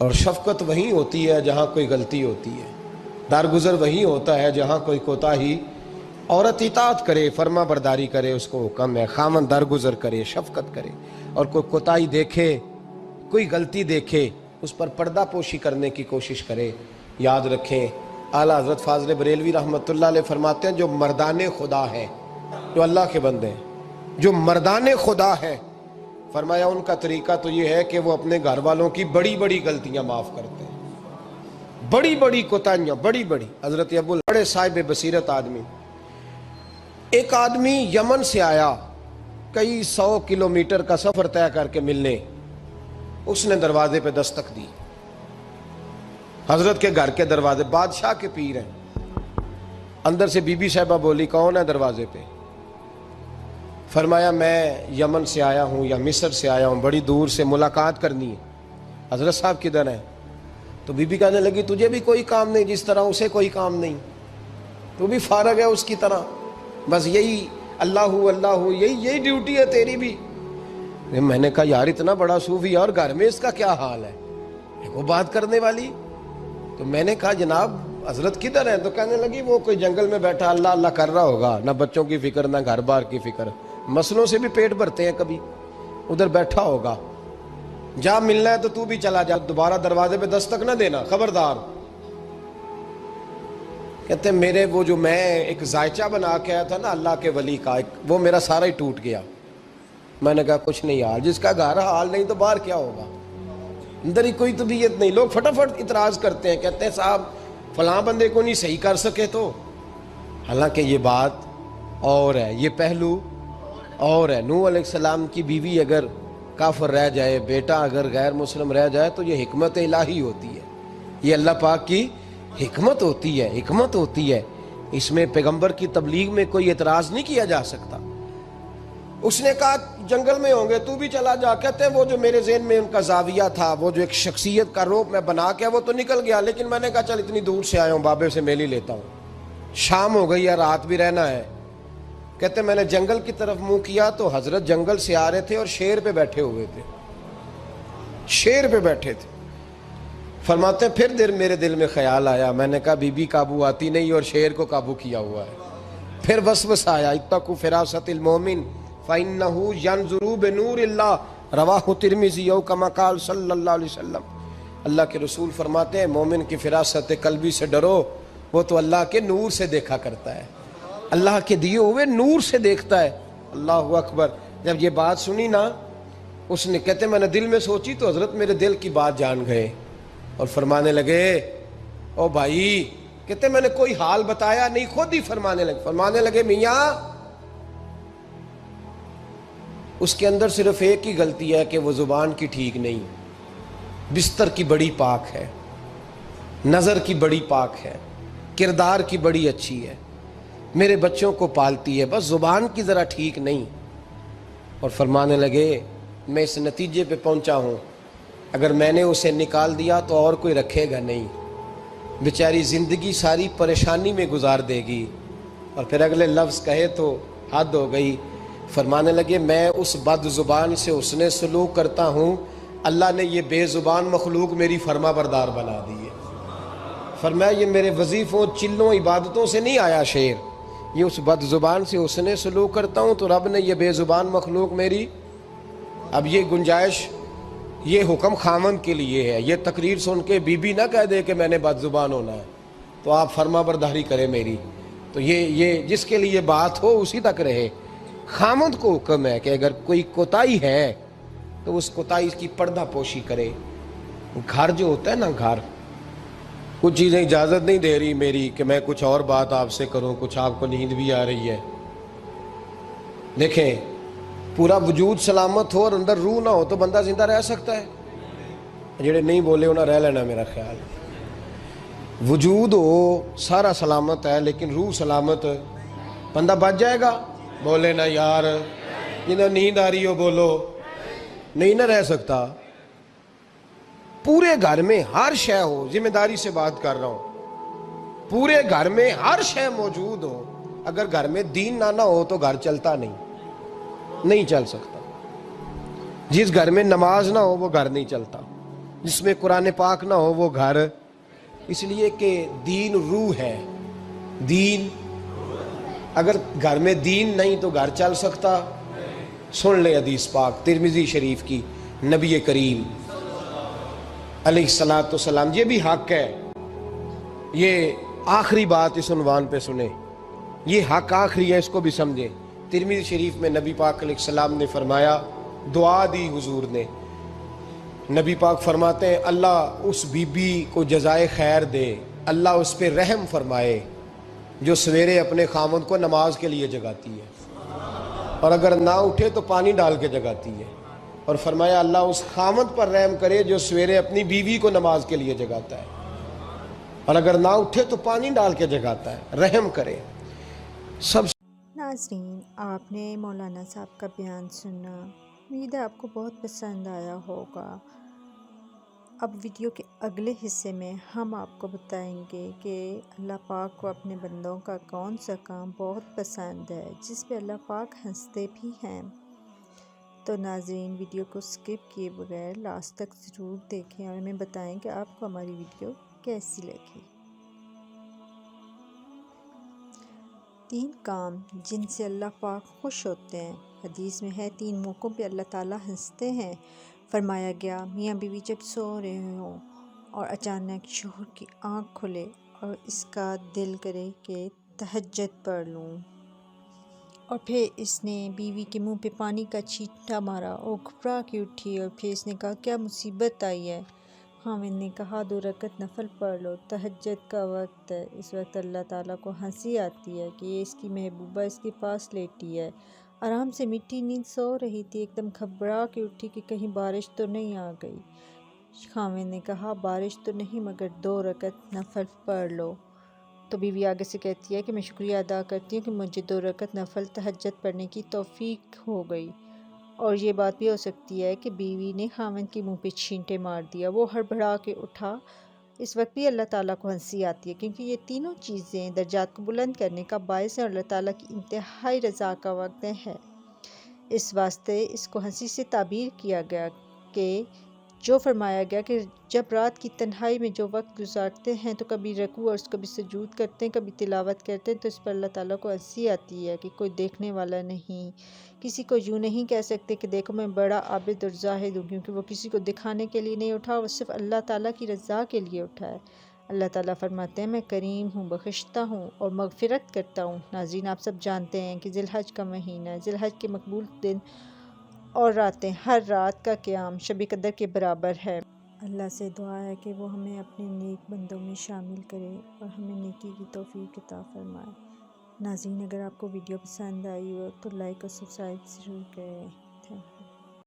اور شفقت وہیں ہوتی ہے جہاں کوئی غلطی ہوتی ہے، درگزر وہیں ہوتا ہے جہاں کوئی کوتاہی۔ عورت اطاعت کرے، فرما برداری کرے، اس کو حکم ہے، خامن درگزر کرے، شفقت کرے، اور کوئی کوتاہی دیکھے، کوئی غلطی دیکھے، اس پر پردہ پوشی کرنے کی کوشش کرے۔ یاد رکھیں اعلیٰ حضرت فاضل بریلوی رحمۃ اللہ علیہ فرماتے ہیں جو مردان خدا ہیں، جو اللہ کے بندے ہیں، جو مردان خدا ہیں، فرمایا ان کا طریقہ تو یہ ہے کہ وہ اپنے گھر والوں کی بڑی بڑی غلطیاں معاف کرتے ہیں، بڑی بڑی کوتاہیاں، بڑی بڑی۔ حضرت ابو بڑے صاحب بصیرت آدمی، ایک آدمی یمن سے آیا کئی 100 کلومیٹر کا سفر طے کر کے ملنے، اس نے دروازے پہ دستک دی، حضرت کے گھر کے دروازے، بادشاہ کے پیر ہیں۔ اندر سے بی بی صاحبہ بولی کون ہے دروازے پہ؟ فرمایا میں یمن سے آیا ہوں یا مصر سے آیا ہوں، بڑی دور سے ملاقات کرنی ہے۔ حضرت صاحب کدھر ہیں؟ تو بی بی کہنے لگی تجھے بھی کوئی کام نہیں جس طرح اسے کوئی کام نہیں، تو بھی فارغ ہے اس کی طرح، بس یہی اللہ اللہ یہی ڈیوٹی ہے تیری بھی۔ میں نے کہا یار اتنا بڑا صوفی اور گھر میں اس کا کیا حال ہے، وہ بات کرنے والی؟ تو میں نے کہا جناب حضرت کدھر ہیں؟ تو کہنے لگی وہ کوئی جنگل میں بیٹھا اللہ اللہ کر رہا ہوگا، نہ بچوں کی فکر نہ گھر بار کی فکر، مسئلوں سے بھی پیٹ بھرتے ہیں کبھی، ادھر بیٹھا ہوگا، جا ملنا ہے تو تو بھی چلا جا، دوبارہ دروازے پہ دستک نہ دینا خبردار۔ کہتے ہیں میرے وہ جو میں ایک ذائچہ بنا کے آیا تھا نا اللہ کے ولی کا، وہ میرا سارا ہی ٹوٹ گیا۔ میں نے کہا کچھ نہیں حال، جس کا گھر حال نہیں تو باہر کیا ہوگا، اندر ہی کوئی طبیعت نہیں۔ لوگ فٹافٹ اعتراض کرتے ہیں، کہتے ہیں صاحب فلاں بندے کو نہیں صحیح کر سکے تو، حالانکہ یہ بات اور ہے، یہ پہلو اور ہے۔ نوح علیہ السلام کی بیوی اگر کافر رہ جائے، بیٹا اگر غیر مسلم رہ جائے تو یہ حکمت الہی ہوتی ہے، یہ اللہ پاک کی حکمت ہوتی ہے، حکمت ہوتی ہے۔ اس میں پیغمبر کی تبلیغ میں کوئی اعتراض نہیں کیا جا سکتا۔ اس نے کہا جنگل میں ہوں گے تو بھی چلا جا۔ کہتے ہیں وہ جو میرے ذہن میں ان کا زاویہ تھا، وہ جو ایک شخصیت کا روپ میں بنا کے وہ تو نکل گیا، لیکن میں نے کہا چل اتنی دور سے آیا ہوں بابے سے میل ہی لیتا ہوں، شام ہو گئی ہے رات بھی رہنا ہے۔ کہتے ہیں میں نے جنگل کی طرف منہ کیا تو حضرت جنگل سے آ رہے تھے اور شیر پہ بیٹھے ہوئے تھے، شیر پہ بیٹھے تھے۔ فرماتے ہیں پھر میرے دل میں خیال آیا، میں نے کہا بی بی قابو آتی نہیں اور شیر کو قابو کیا ہوا ہے۔ پھر وسوسہ آیا اتقوا فراست المومن فإنه ينظر بنور اللہ، رواہ ترمذی او کما قال صلی اللہ علیہ وسلم۔ اللہ کے رسول فرماتے ہیں مومن کی فراست قلبی سے ڈرو، وہ تو اللہ کے نور سے دیکھا کرتا ہے، اللہ کے دیے ہوئے نور سے دیکھتا ہے۔ اللہ اکبر۔ جب یہ بات سنی نا، اس نے کہتے میں نے دل میں سوچی تو حضرت میرے دل کی بات جان گئے اور فرمانے لگے او بھائی، کہتے میں نے کوئی حال بتایا نہیں، خود ہی فرمانے لگے میاں اس کے اندر صرف ایک ہی غلطی ہے کہ وہ زبان کی ٹھیک نہیں، بستر کی بڑی پاک ہے، نظر کی بڑی پاک ہے، کردار کی بڑی اچھی ہے، میرے بچوں کو پالتی ہے، بس زبان کی ذرا ٹھیک نہیں۔ اور فرمانے لگے میں اس نتیجے پہ پہنچا ہوں اگر میں نے اسے نکال دیا تو اور کوئی رکھے گا نہیں، بیچاری زندگی ساری پریشانی میں گزار دے گی۔ اور پھر اگلے لفظ کہے تو حد ہو گئی۔ فرمانے لگے میں اس بد زبان سے اس نے سلوک کرتا ہوں، اللہ نے یہ بے زبان مخلوق میری فرما بردار بنا دی ہے۔ فرمایا یہ میرے وظیفوں چلوں عبادتوں سے نہیں آیا شعر، یہ اس بد زبان سے اس نے سلوک کرتا ہوں تو رب نے یہ بے زبان مخلوق میری۔ اب یہ گنجائش، یہ حکم خامن کے لیے ہے، یہ تقریر سن کے بی بی نہ کہہ دے کہ میں نے بد زبان ہونا ہے تو آپ فرما برداری کرے میری، تو یہ جس کے لیے بات ہو اسی تک رہے۔ خامد کو حکم ہے کہ اگر کوئی کوتاہی ہے تو اس کوتاہی کی پردہ پوشی کرے۔ گھر جو ہوتا ہے نا، گھر کچھ چیزیں اجازت نہیں دے رہی میری کہ میں کچھ اور بات آپ سے کروں، کچھ آپ کو نیند بھی آ رہی ہے۔ دیکھیں پورا وجود سلامت ہو اور اندر روح نہ ہو تو بندہ زندہ رہ سکتا ہے؟ جڑے نہیں بولے انہیں رہ لینا میرا خیال۔ وجود ہو سارا سلامت ہے لیکن روح سلامت، بندہ بچ جائے گا؟ بولے نا یار، جنہیں نیند آ رہی ہو بولو، نہیں نہ رہ سکتا۔ پورے گھر میں ہر شے ہو، ذمہ داری سے بات کر رہا ہوں، پورے گھر میں ہر شے موجود ہو، اگر گھر میں دین نہ ہو تو گھر چلتا نہیں چل سکتا۔ جس گھر میں نماز نہ ہو وہ گھر نہیں چلتا، جس میں قرآن پاک نہ ہو وہ گھر، اس لیے کہ دین روح ہے. دین، اگر گھر میں دین نہیں تو گھر چل سکتا؟ سن لے حدیث پاک ترمذی شریف کی، نبی کریم علیہ الصلوۃ والسلام، یہ بھی حق ہے. یہ آخری بات اس عنوان پہ سنیں، یہ حق آخری ہے، اس کو بھی سمجھیں. ترمذی شریف میں نبی پاک علیہ السلام نے فرمایا، دعا دی حضور نے. نبی پاک فرماتے ہیں اللہ اس بی بی کو جزائے خیر دے، اللہ اس پہ رحم فرمائے جو سویرے اپنے خامند کو نماز کے لیے جگاتی ہے، اور اگر نہ اٹھے تو پانی ڈال کے جگاتی ہے. اور فرمایا اللہ اس خامند پر رحم کرے جو سویرے اپنی بیوی کو نماز کے لیے جگاتا ہے، اور اگر نہ اٹھے تو پانی ڈال کے جگاتا ہے. رحم کرے. سب ناظرین، آپ نے مولانا صاحب کا بیان سنا، امید ہے آپ کو بہت پسند آیا ہوگا. اب ویڈیو کے اگلے حصے میں ہم آپ کو بتائیں گے کہ اللہ پاک کو اپنے بندوں کا کون سا کام بہت پسند ہے جس پہ اللہ پاک ہنستے بھی ہیں. تو ناظرین، ویڈیو کو سکپ کیے بغیر لاسٹ تک ضرور دیکھیں اور ہمیں بتائیں کہ آپ کو ہماری ویڈیو کیسی لگی. 3 کام جن سے اللہ پاک خوش ہوتے ہیں. حدیث میں ہے 3 موقعوں پہ اللہ تعالیٰ ہنستے ہیں. فرمایا گیا میاں بیوی جب سو رہے ہوں اور اچانک شوہر کی آنکھ کھلے اور اس کا دل کرے کہ تہجد پڑھ لوں، اور پھر اس نے بیوی کے منہ پہ پانی کا چھینٹا مارا اور گھبرا کے اٹھی، اور پھر اس نے کہا کیا مصیبت آئی ہے؟ خاوند نے کہا 2 رکعت نفل پڑھ لو، تہجد کا وقت ہے. اس وقت اللہ تعالیٰ کو ہنسی آتی ہے کہ یہ اس کی محبوبہ اس کے پاس لیٹی ہے، آرام سے میٹھی نیند سو رہی تھی، ایک دم گھبرا کے اٹھی کہ کہیں بارش تو نہیں آ گئی. خاوند نے کہا بارش تو نہیں مگر 2 رکعت نفل پڑھ لو. تو بیوی آگے سے کہتی ہے کہ میں شکریہ ادا کرتی ہوں کہ مجھے 2 رکعت نفل تہجد پڑھنے کی توفیق ہو گئی. اور یہ بات بھی ہو سکتی ہے کہ بیوی نے خاوند کے منہ پہ چھینٹے مار دیا، وہ ہڑبڑا کے اٹھا. اس وقت بھی اللہ تعالیٰ کو ہنسی آتی ہے کیونکہ یہ تینوں چیزیں درجات کو بلند کرنے کا باعث ہیں اور اللہ تعالیٰ کی انتہائی رضا کا وقت ہے. اس واسطے اس کو ہنسی سے تعبیر کیا گیا کہ جو فرمایا گیا کہ جب رات کی تنہائی میں جو وقت گزارتے ہیں تو کبھی رکوع اور کبھی سجود کرتے ہیں، کبھی تلاوت کرتے ہیں، تو اس پر اللہ تعالیٰ کو ہنسی آتی ہے کہ کوئی دیکھنے والا نہیں. کسی کو یوں نہیں کہہ سکتے کہ دیکھو میں بڑا عابد اور زاہد ہوں، کیونکہ وہ کسی کو دکھانے کے لیے نہیں اٹھا، وہ صرف اللہ تعالیٰ کی رضا کے لیے اٹھا ہے. اللہ تعالیٰ فرماتے ہیں میں کریم ہوں، بخشتا ہوں اور مغفرت کرتا ہوں. ناظرین، آپ سب جانتے ہیں کہ ذی الحج کا مہینہ ہے، ذی الحج کے مقبول دن اور راتیں، ہر رات کا قیام شب قدر کے برابر ہے. اللہ سے دعا ہے کہ وہ ہمیں اپنے نیک بندوں میں شامل کرے اور ہمیں نیکی کی توفیق عطا فرمائے. ناظرین، اگر آپ کو ویڈیو پسند آئی ہو تو لائک اور سبسکرائب ضرور کریں. Thank you.